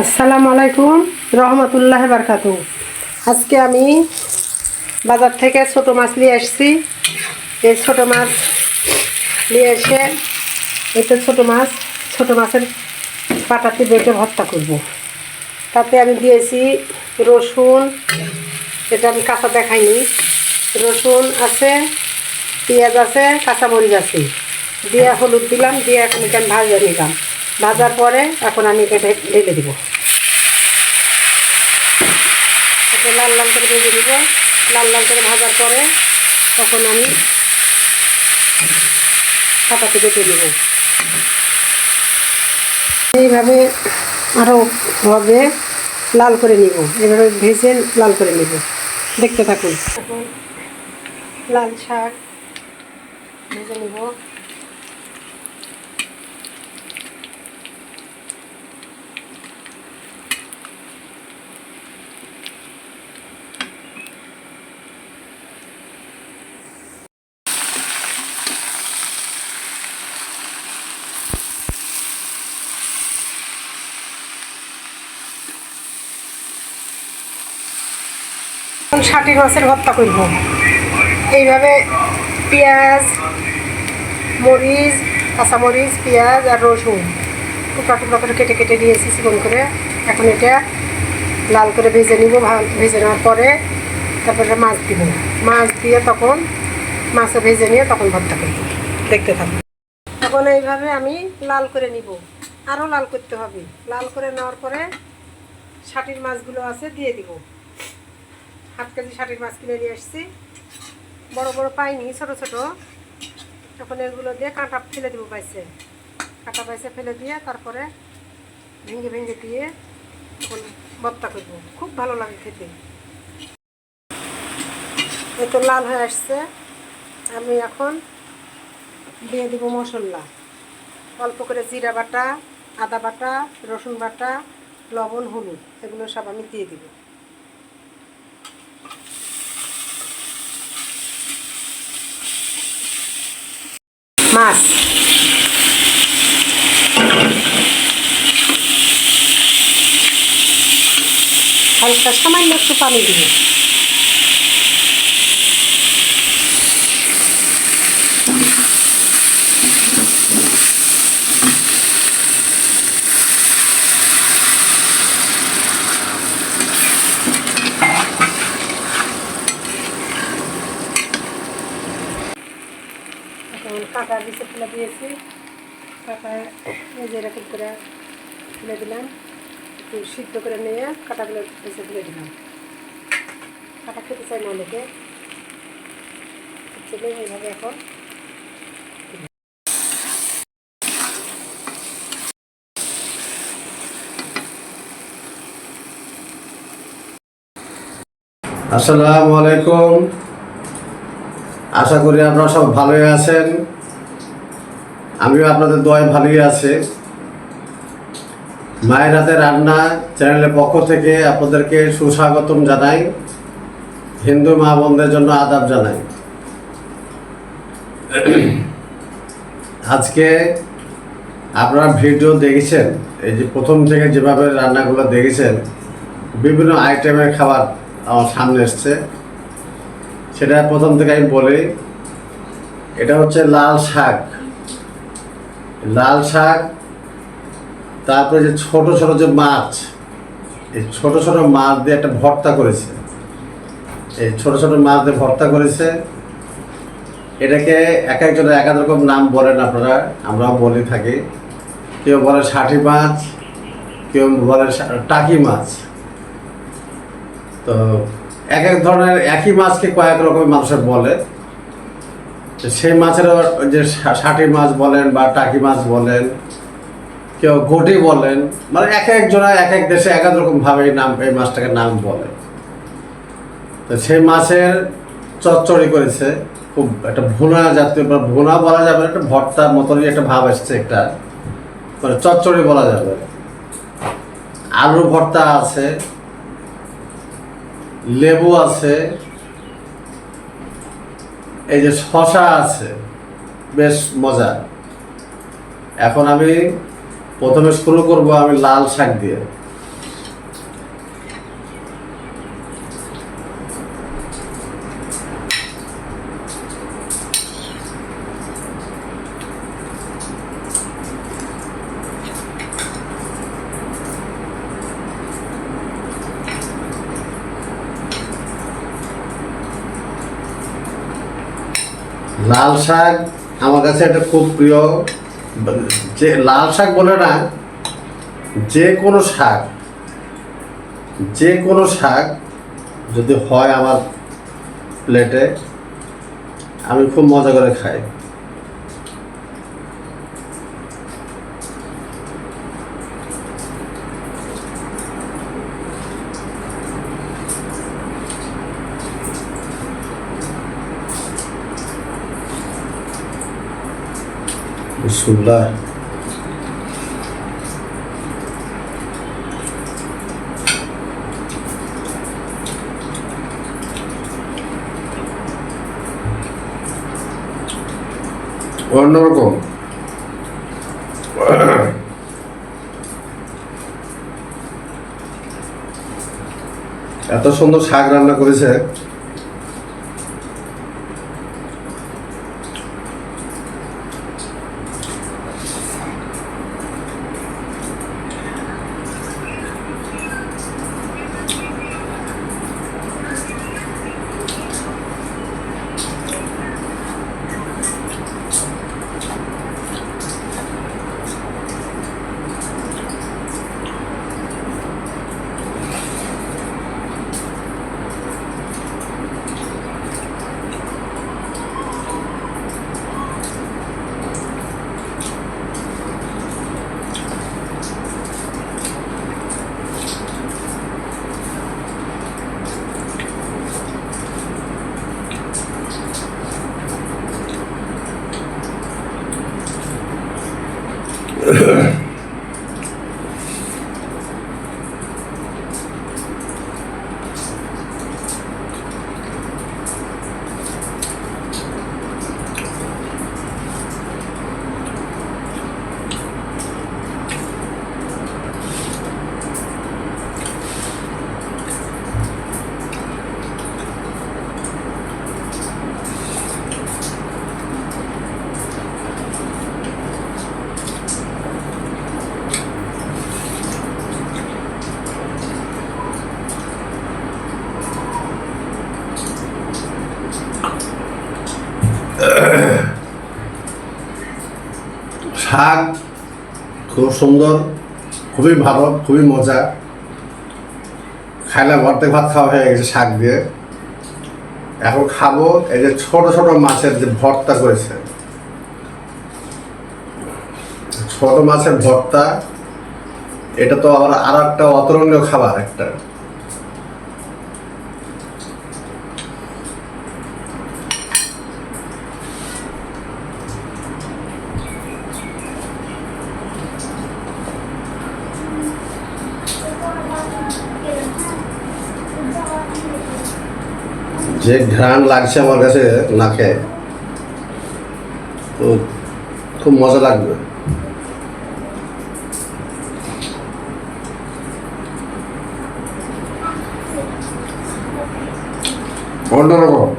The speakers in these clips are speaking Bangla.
আসসালামু আলাইকুম রহমতুল্লাহ বারকাতু। আজকে আমি বাজার থেকে ছোট মাছ নিয়ে আসছি। এই ছোট মাছ নিয়ে এসে এই তো ছোট মাছের পাটাতে বেটে ভর্তা করব। তাতে আমি দিয়েছি রসুন, এটা আমি কাঁচা দেখাইনি। রসুন আছে, পেঁয়াজ আছে, কাঁচামরিচ আছে, দিয়ে হলুদ দিলাম, দিয়ে এখন এটা আমি ভাজা নিলাম। ভাজার পরে এখন আমি এটা ঢেলে দিব। এটা লাল লাল করে ভেজে দিব। লাল লাল করে ভাজার পরে তখন আমি পাটাতে বেটে নেব। এইভাবে আরও হবে লাল করে নিব, এভাবে ভেজে লাল করে নিব। দেখতে থাকুন। এখন লাল শাক ভেজে নিব। ষাটি মাছের ভর্তা করব। এইভাবে পেঁয়াজ, মরিচ, কাঁচামরিচ, পেঁয়াজ আর রসুন টুকরা টুকরা করে কেটে কেটে দিয়েছি চিকন করে। এখন এটা লাল করে ভেজে নিব। ভেজে নেওয়ার পরে তারপরে মাছ দিব। মাছ দিয়ে তখন মাছও ভেজে নিয়ে তখন ভর্তা করব। দেখতে থাকবো। এখন এইভাবে আমি লাল করে নিব, আরও লাল করতে হবে। লাল করে নেওয়ার পরে ষাটির মাছগুলো আছে দিয়ে দিব। 7 কেজি ষাটির মাছ কিনে নিয়ে আসছি। বড় বড় পাইনি, ছোট ছোট। তখন এগুলো দিয়ে কাঁটা ফেলে দেবো। কাঁটা ফেলে দিয়ে তারপরে ভেঙে ভেঙে দিয়ে তখন ভর্তা করবো। খুব ভালো লাগে খেতে। এত লাল হয়ে আসছে। আমি এখন দিয়ে দেবো মশলা। অল্প করে জিরা বাটা, আদা বাটা, রসুন বাটা, লবণ, হলুদ, এগুলো সব আমি দিয়ে দেবো। মাছ হালকা সামান্য একটু পানি দিব। কাঁটা দিতে ফেলে দিয়েছি। কাঁটায় এরকম করে ফেলে দিলাম। একটু সিদ্ধ করে নিয়ে কাঁটাগুলো বেছে ফেলে দিলাম। কাঁটা খেতে চাই না অনেকে, এইভাবে এখন আসসালামু আলাইকুম। আশা করি আপনারা সব ভালোই আছেন। আমিও আপনাদের দোয়ায় ভালোই আছি। মায়ের হাতে রান্না চ্যানেলের পক্ষ থেকে আপনাদেরকে সুস্বাগতম জানাই। হিন্দু মা বোনদের জন্য আদাব জানাই। আজকে আপনারা ভিডিও দেখেছেন, এই যে প্রথম থেকে যেভাবে রান্নাগুলো দেখেছেন, বিভিন্ন আইটেমের খাবার আমার সামনে এসছে। সেটা প্রথম থেকে আমি বলি। এটা হচ্ছে লাল শাক। তারপরে যে ছোট ছোট যে মাছ, এই ছোট ছোট মাছ দিয়ে একটা ভর্তা করেছে। এই ছোট ছোট মাছ দিয়ে ভর্তা করেছে। এটাকে এক একজনের এক এক রকম নাম বলেন আপনারা, আমরাও বলে থাকি। কেউ বলে ষাটি মাছ, কেউ বলে টাকি মাছ। তো এক এক ধরনের একই মাছকে কয়েক রকমের মানুষের বলে। সেই মাছেরও যে ষাটি মাছ বলেন বা টাকি মাছ বলেন, কেউ ঘটি বলেন, মানে এক একজনা এক এক দেশে এক এক রকমভাবে এই মাছটাকে নাম বলে। তো সেই মাছের চচ্চড়ি করেছে। খুব একটা ভুনা জাতীয়, ভুনা বলা যাবে, একটা ভর্তা মতনই একটা ভাব এসছে, একটা মানে চচ্চড়ি বলা যাবে। আলু ভর্তা আছে, লেবু আছে, এই যে শশা আছে, বেশ মজা। এখন আমি প্রথমে শুরু করব আমি লাল শাক দিয়ে। লাল শাক আমার কাছে এটা খুব প্রিয়। যে লাল শাক বলে না, যে কোনো শাক, যে কোনো শাক যদি হয় আমার প্লেটে, আমি খুব মজা করে খাই। বিসমিল্লাহ। অন্যরকম। এত সুন্দর শাক রান্না করেছে। শাক খুব সুন্দর, খুবই ভালো, খুবই মজা। খাইলাম, অর্ধেক ভাত খাওয়া হয়ে গেছে শাক দিয়ে। এখন খাবো এই যে ছোট ছোট মাছের যে ভর্তা করেছে, ছোট মাছের ভর্তা। এটা তো আবার আর একটা অতুলনীয় খাবার একটা। যে ঘ্রাণ লাগছে আমার কাছে নাকে, তো খুব মজা লাগবে। অন্যরকম।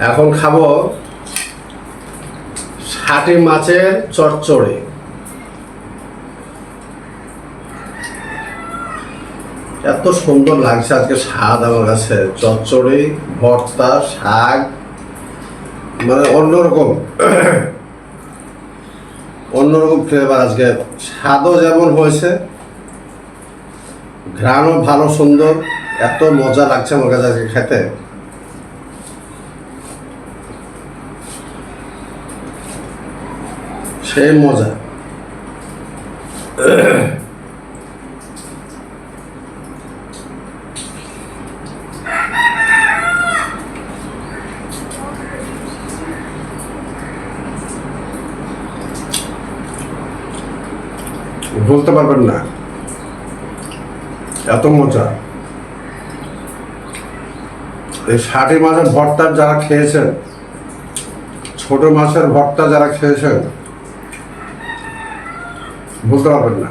এখন খাবো ষাটি মাছের চচ্চড়ি। এত সুন্দর লাগছে আজকে স্বাদ আমার কাছে। চচ্চড়ি, ভর্তা, শাক, মানে অন্যরকম অন্যরকম ফ্লেভার আজকে। স্বাদও যেমন হয়েছে, ঘ্রাণও ভালো সুন্দর। এত মজা লাগছে আমার কাছে আজকে খেতে। সেই মজা। বলতে পারবেন না, এত মজা। এই ষাটি মাছের ভর্তা যারা খেয়েছেন, ছোট মাছের ভর্তা যারা খেয়েছেন, বলতে পারবেন না।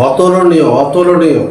অতুলনীয়, অতুলনীয়।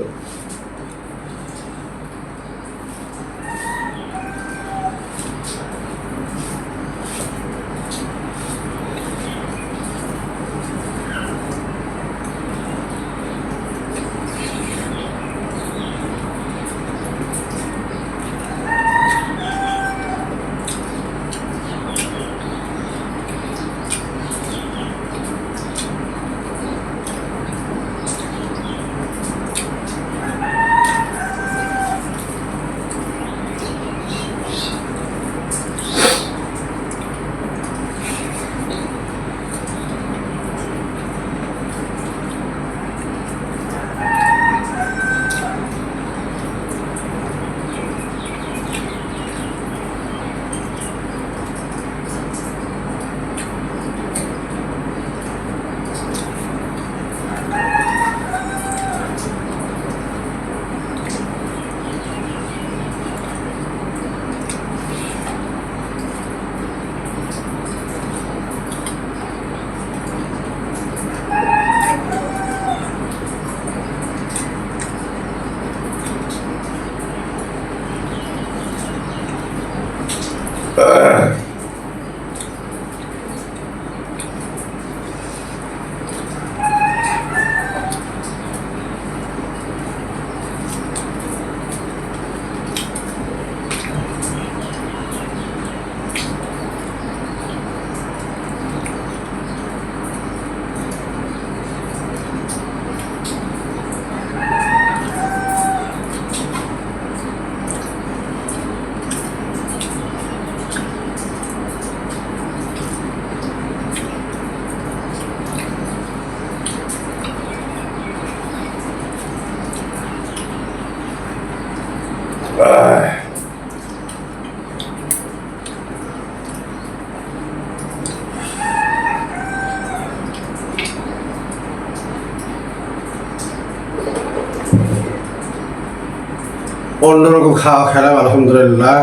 অন্যরকম খাওয়া খেলাম, আলহামদুলিল্লাহ।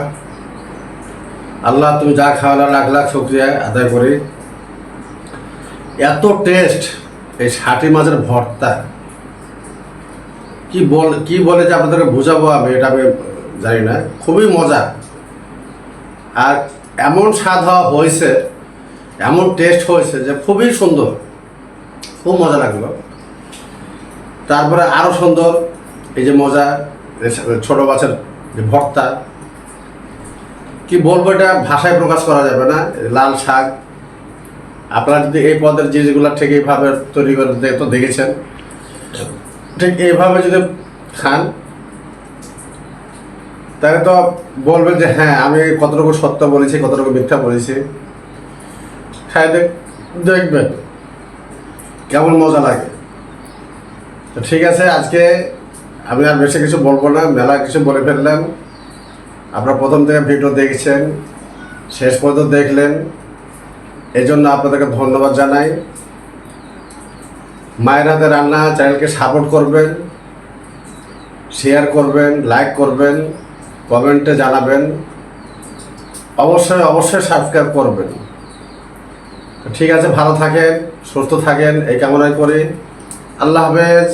আল্লাহ তুমি যা খাওয়ালা লাখ লাখ শুকরিয়া আদায় করি। এত টেস্ট এই ষাটি মাছের ভর্তা, কি বলে যে আপনাদেরকে বুঝাবো আমি, এটা আমি জানি না। খুবই মজা, আর এমন স্বাদ হওয়া হয়েছে, এমন টেস্ট হয়েছে যে খুবই সুন্দর, খুব মজা লাগলো। তারপরে আরও সুন্দর এই যে মজা ছোট মাছের যে ভর্তা, কি বলবো, এটা ভাষায় প্রকাশ করা যাবে না। লাল শাক আপনারা যদি এই পদের জিনিসগুলো ঠিক এইভাবে তৈরি করে তো দেখেছেন, ঠিক এইভাবে যদি খান তাহলে তো বলবেন যে হ্যাঁ আমি কতটুকু সত্য বলেছি, কতটুকু মিথ্যা বলেছি। খাই দেখবেন কেমন মজা লাগে। তো ঠিক আছে, আজকে আমি আর বেশি কিছু বলবো না, মেলা কিছু বলে ফেললাম। আপনারা প্রথম থেকে ভিডিও দেখছেন, শেষ পর্যন্ত দেখলেন, এই জন্য আপনাদেরকে ধন্যবাদ জানাই। মায়ের হাতে রান্না চ্যানেলকে সাপোর্ট করবেন, শেয়ার করবেন, লাইক করবেন, কমেন্টে জানাবেন, অবশ্যই অবশ্যই সাবস্ক্রাইব করবেন। ঠিক আছে, ভালো থাকেন, সুস্থ থাকেন এই কামনাই করি। আল্লাহ হাফেজ।